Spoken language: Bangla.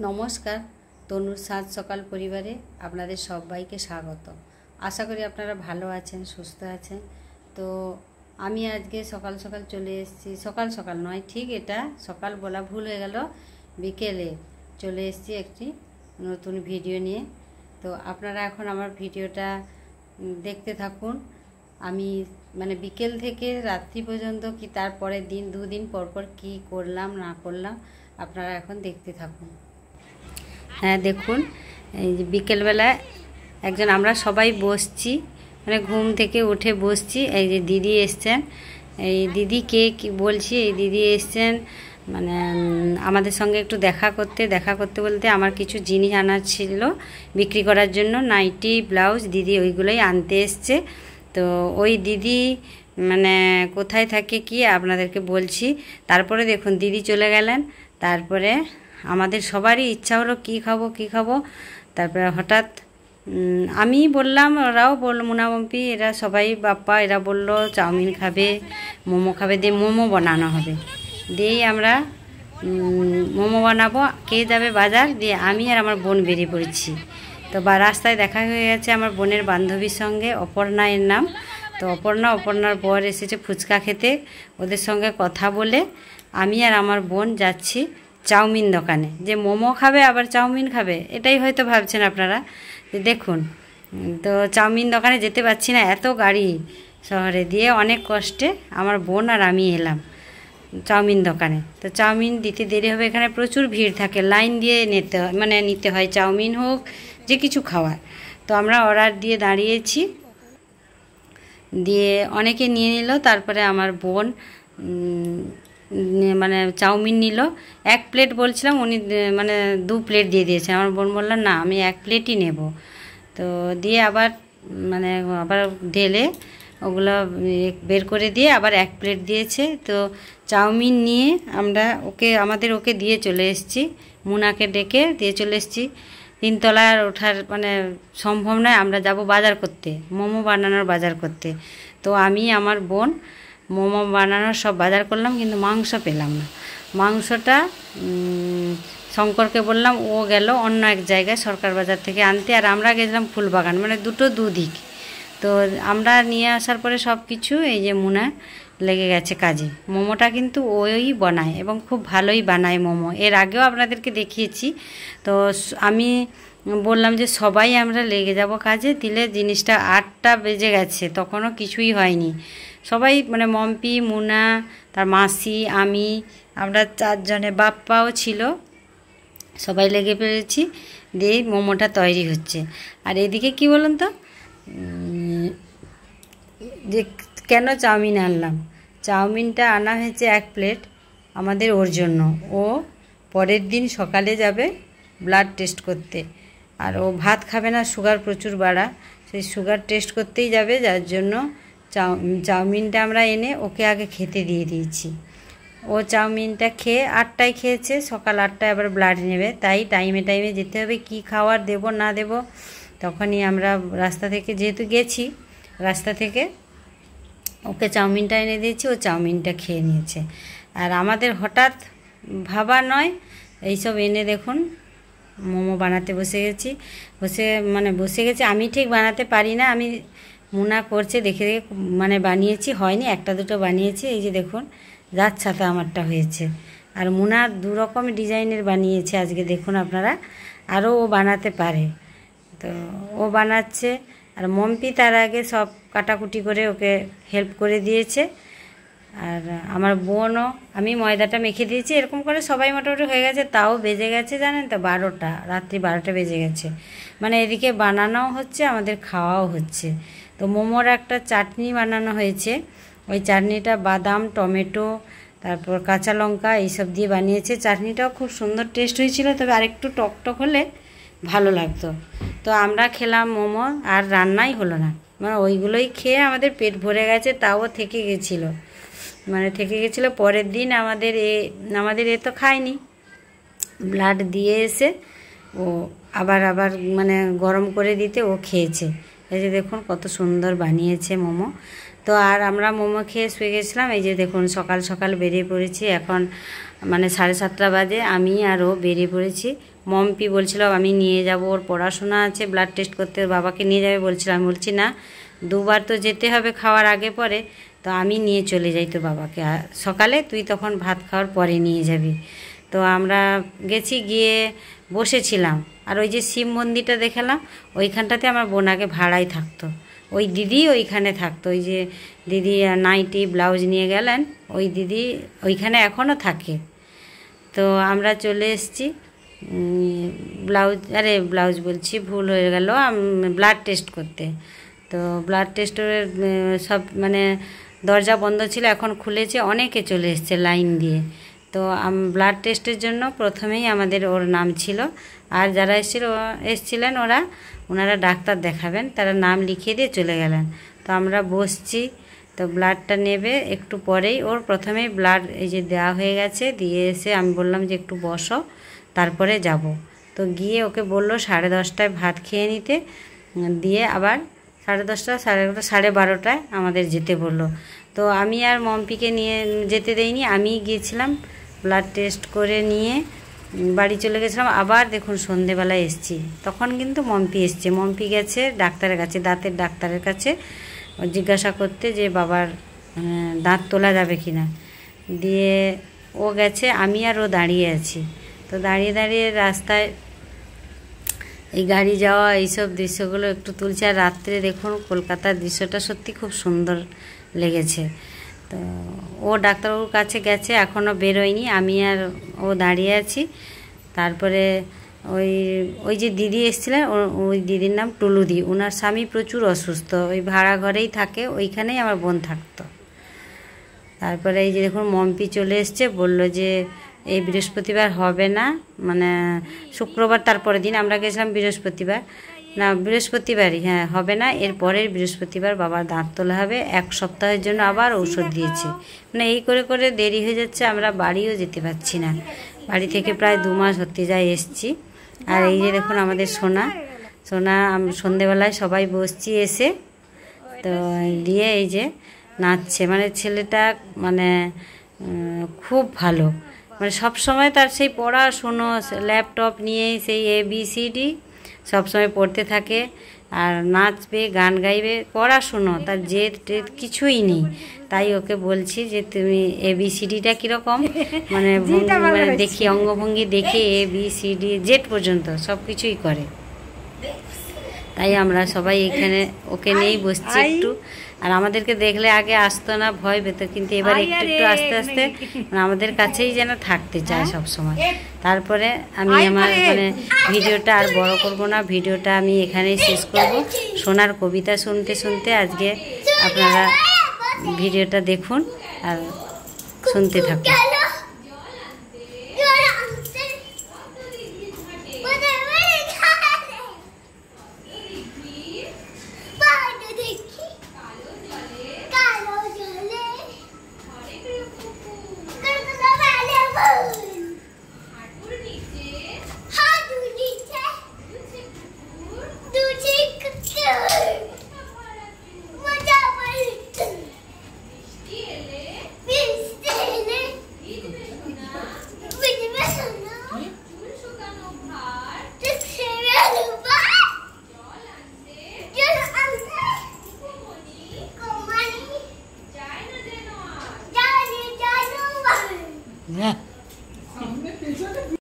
নমস্কার, তনুর সাজ সকাল পরিবারে আপনাদের সবাইকে স্বাগত। আশা করি আপনারা ভালো আছেন, সুস্থ আছেন। তো আমি আজকে সকাল সকাল চলে এসেছি, সকাল সকাল নয়, ঠিক এটা সকাল বলা ভুল হয়ে গেল, বিকেলে চলে এসেছি একটি নতুন ভিডিও নিয়ে। তো আপনারা এখন আমার ভিডিওটা দেখতে থাকুন। আমি বিকেল থেকে রাত্রি পর্যন্ত কি তারপরের দিন দুদিন পরপর কি করলাম না করলাম আপনারা এখন দেখতে থাকুন। হ্যাঁ দেখুন, এই যে বিকেলবেলা আমরা সবাই বসছি, ঘুম থেকে উঠে বসছি। এই যে দিদি এসছেন, এই দিদিকে কি বলছি, এই দিদি এসছেন আমাদের সঙ্গে একটু দেখা করতে বলতে আমার কিছু জিনিস আনার ছিল বিক্রি করার জন্য, নাইটি ব্লাউজ। দিদি ওইগুলোই আনতে এসছে। তো ওই দিদি কোথায় থাকে কি আপনাদেরকে বলছি। তারপরে দেখুন দিদি চলে গেলেন। তারপরে আমাদের সবারই ইচ্ছা হলো কি খাবো। তারপরে হঠাৎ আমি বললাম, ওরাও বলল, মুনামম্পি এরা সবাই, বাপ্পা এরা বলল চাউমিন খাবে, মোমো খাবে, দিয়ে মোমো বানানো হবে। দিয়েই আমরা মোমো বানাবো। কে যাবে বাজার, দিয়ে আমি আর আমার বোন বেরিয়ে পড়েছি। তো রাস্তায় দেখা হয়ে গেছে আমার বোনের বান্ধবীর সঙ্গে, অপর্ণা এর নাম। তো অপর্ণার বর এসেছে ফুচকা খেতে। ওদের সঙ্গে কথা বলে আমি আর আমার বোন যাচ্ছি চাউমিন দোকানে। যে মোমো খাবে আবার চাউমিন খাবে, এটাই হয়তো ভাবছেন আপনারা। দেখুন, তো চাউমিন দোকানে যেতে পারছি না, এত গাড়ি শহরে, দিয়ে অনেক কষ্টে আমার বোন আর আমি এলাম চাউমিন দোকানে। তো চাউমিন দিতে দেরি হবে, এখানে প্রচুর ভিড় থাকে, লাইন দিয়ে নিতে হয় চাউমিন হোক যে কিছু খাওয়ার। তো আমরা অর্ডার দিয়ে দাঁড়িয়েছি, দিয়ে অনেকে নিয়ে নিল। তারপরে আমার বোন চাউমিন নিল। এক প্লেট বলছিলাম, উনি 2 প্লেট দিয়ে দিয়েছে। আমার বোন বলল না, আমি 1 প্লেটই নেব। তো দিয়ে আবার আবার ঢেলে ওগুলো বের করে দিয়ে আবার 1 প্লেট দিয়েছে। তো চাউমিন নিয়ে আমাদের ওকে দিয়ে চলে এসেছি, মুনাকে ডেকে দিয়ে চলে এসেছি। 3 তলার ওঠার সম্ভব নয়, আমরা যাব বাজার করতে, মোমো বানানোর বাজার করতে। তো আমি আমার বোন মোমো বানানোর সব বাজার করলাম, কিন্তু মাংস পেলাম না। মাংসটা শঙ্করকে বললাম, ও গেল অন্য এক জায়গায় সরকার বাজার থেকে আনতে, আর আমরা গেছিলাম ফুলবাগান, দুদিক। তো আমরা নিয়ে আসার পরে সব কিছু এই যে মুনা লেগে গেছে কাজে। মোমোটা কিন্তু ওই বানায় এবং খুব ভালোই বানায় মোমো, এর আগেও আপনাদেরকে দেখিয়েছি। তো আমি বললাম যে সবাই আমরা লেগে যাব কাজে, দিলে জিনিসটা 8টা বেজে গেছে, তখনও কিছুই হয়নি। সবাই মম্পি, মুনা, তার মাসি, আমরা 4 জনে, বাপ্পাও ছিল, সবাই লেগে পেরেছি। দিয়ে মোমোটা তৈরি হচ্ছে। আর এদিকে কি বলুন তো, যে কেন চাউমিন আনলাম, চাউমিনটা আনা হয়েছে 1 প্লেট আমাদের ওর জন্য। ও পরের দিন সকালে যাবে ব্লাড টেস্ট করতে, আর ও ভাত খাবে না, সুগার প্রচুর বাড়া, সেই সুগার টেস্ট করতেই যাবে। যার জন্য চাউমিনটা আমরা এনে ওকে আগে খেতে দিয়ে দিয়েছি। ও চাউমিনটা খেয়ে 8টায় খেয়েছে, সকাল 8টায় আবার ব্লাড নেবে, তাই টাইমে যেতে হবে। কি খাওয়ার দেব না দেব, তখনই আমরা রাস্তা থেকে যেহেতু গেছি, রাস্তা থেকে ওকে চাউমিনটা এনে দিয়েছি, ও চাউমিনটা খেয়ে নিয়েছে। আর আমাদের হঠাৎ ভাবা নয়, এইসব এনে দেখুন মোমো বানাতে বসে গেছি। বসে গেছি, আমি ঠিক বানাতে পারি না, আমি মুনা করছে দেখে বানিয়েছি, হয়নি, 1-2টো বানিয়েছি। এই যে দেখুন, যার সাথে আমারটা হয়েছে। আর মুনা 2 রকম ডিজাইনের বানিয়েছে আজকে, দেখুন আপনারা, আরও ও বানাতে পারে। তো ও বানাচ্ছে, আর মম্পি তার আগে সব কাটাকুটি করে ওকে হেল্প করে দিয়েছে। আর আমার বোনও, আমি ময়দাটা মেখে দিয়েছি, এরকম করে সবাই মোটামুটি হয়ে গেছে। তাও বেজে গেছে জানেন তো 12টা, রাত্রি 12টা বেজে গেছে। এদিকে বানানোও হচ্ছে, আমাদের খাওয়াও হচ্ছে। তো মোমোর একটা চাটনি বানানো হয়েছে, ওই চাটনিটা বাদাম, টমেটো, তারপর কাঁচা লঙ্কা এইসব দিয়ে বানিয়েছে। চাটনিটাও খুব সুন্দর টেস্ট হয়েছিল, তবে আরেকটু টকটক হলে ভালো লাগতো। তো আমরা খেলাম মোমো, আর রান্নাই হলো না, ওইগুলোই খেয়ে আমাদের পেট ভরে গেছে। তাও থেকে গেছিলো পরের দিন আমাদের এ তো খায়নি, ব্লাড দিয়ে এসে ও আবার গরম করে দিতে ও খেয়েছে। এই যে দেখুন কত সুন্দর বানিয়েছে মোমো। তো আর আমরা মোমো খেয়ে শুয়ে গেছিলাম। এই যে দেখুন সকাল সকাল বেরিয়ে পড়েছি, এখন 7:30 বাজে, আমি আর ও বেরিয়ে পড়েছি মম্পি বলছিল আমি নিয়ে যাব, ওর পড়াশোনা আছে, ব্লাড টেস্ট করতে ওর বাবাকে নিয়ে যাবে বলছিল। আমি বলছি না, 2 বার তো যেতে হবে খাওয়ার আগে পরে, তো আমি নিয়ে চলে যাই তোর বাবাকে, আর সকালে তুই তখন ভাত খাওয়ার পরে নিয়ে যাবি। তো আমরা গেছি, গিয়ে বসেছিলাম, আর ওই যে শিব মন্দিরটা দেখালাম, ওইখানটাতে আমার বোন আগে ভাড়াই থাকতো, ওই দিদি ওইখানে থাকতো। ওই যে দিদি নাইটি ব্লাউজ নিয়ে গেলেন, ওই দিদি ওইখানে এখনও থাকে। তো আমরা চলে এসেছি ব্লাউজ বলছি, ভুল হয়ে গেল, ব্লাড টেস্ট করতে। তো ব্লাড টেস্টের সব মানে দরজা বন্ধ ছিল, এখন খুলেছে, অনেকে চলে এসছে লাইন দিয়ে। তো ব্লাড টেস্টের জন্য প্রথমেই আমাদের ওর নাম ছিল, আর যারা এসছিলেন ওনারা ডাক্তার দেখাবেন, তারা নাম লিখিয়ে দিয়ে চলে গেলেন। তো আমরা বসছি, তো ব্লাডটা নেবে একটু পরেই, ওর প্রথমেই ব্লাড এই যে দেওয়া হয়ে গেছে, দিয়ে এসে আমি বললাম যে একটু বসো, তারপরে যাব। তো গিয়ে ওকে বললো 10:30টায় ভাত খেয়ে নিতে, দিয়ে আবার 10:30, 11:30, 12:30টায় আমাদের যেতে বললো। তো আমি আর মম্পিকে নিয়ে যেতে দেইনি, আমি গিয়েছিলাম, ব্লাড টেস্ট করে নিয়ে বাড়ি চলে গেছিলাম। আবার দেখুন সন্ধেবেলায় এসছি, তখন কিন্তু মম্পি এসছে, মম্পি গেছে ডাক্তারের কাছে, দাঁতের ডাক্তারের কাছে জিজ্ঞাসা করতে যে বাবার দাঁত তোলা যাবে কি না। দিয়ে ও গেছে, আমি আর ও দাঁড়িয়ে আছি। তো দাঁড়িয়ে দাঁড়িয়ে রাস্তায় এই গাড়ি যাওয়া এইসব দৃশ্যগুলো একটু তুলছে। আর রাত্রে দেখুন কলকাতার দৃশ্যটা সত্যি খুব সুন্দর লেগেছে। তো ও ডাক্তারবাবুর কাছে গেছে, এখনও বেরোয়নি, আমি আর ও দাঁড়িয়ে আছি। তারপরে ওই যে দিদি এসেছিলেন, ওই দিদির নাম টুলুদি, ওনার স্বামী প্রচুর অসুস্থ, ওই ভাড়া ঘরেই থাকে, ওইখানেই আমার বোন থাকতো। তারপরে এই যে দেখুন মম্পি চলে এসছে, বলল যে এই বৃহস্পতিবার হবে না, মানে শুক্রবার তারপরের দিন, আমরা গেছিলাম বৃহস্পতিবার, না বৃহস্পতিবারই, হ্যাঁ হবে না, এর পরের বৃহস্পতিবার বাবার দাঁত তোলা হবে। 1 সপ্তাহের জন্য আবার ঔষধ দিয়েছে। মানে এই করে করে দেরি হয়ে যাচ্ছে, আমরা বাড়িও যেতে পারছি না, বাড়ি থেকে প্রায় 2 মাস হতে যায় এসছি। আর এই যে দেখুন আমাদের সোনা সন্ধেবেলায় সবাই বসছি এসে, তো দিয়ে এই যে নাচছে, মানে ছেলেটা মানে খুব ভালো, মানে সব সময় তার সেই পড়াশুনো, ল্যাপটপ নিয়ে সেই ABCD সবসময় পড়তে থাকে, আর নাচবে, গান গাইবে, পড়াশুনো তার জেদ কিছুই নেই। তাই ওকে বলছি যে তুমি ABCDটা কীরকম, মানে দেখি অঙ্গভঙ্গি দেখে ABCD Z পর্যন্ত সব কিছুই করে। তাই আমরা সবাই এখানে ওকে নিয়েই বসছি একটু। আর আমাদেরকে দেখলে আগে আসতো না, ভয় পেত, কিন্তু এবার একটু একটু আস্তে আস্তে আমাদের কাছেই যেন থাকতে চায় সব সময়। তারপরে আমি আমার মানে ভিডিওটা আর বড় করব না, ভিডিওটা আমি এখানেই শেষ করব। সোনার কবিতা শুনতে শুনতে আজকে আপনারা ভিডিওটা দেখুন আর শুনতে থাকুন।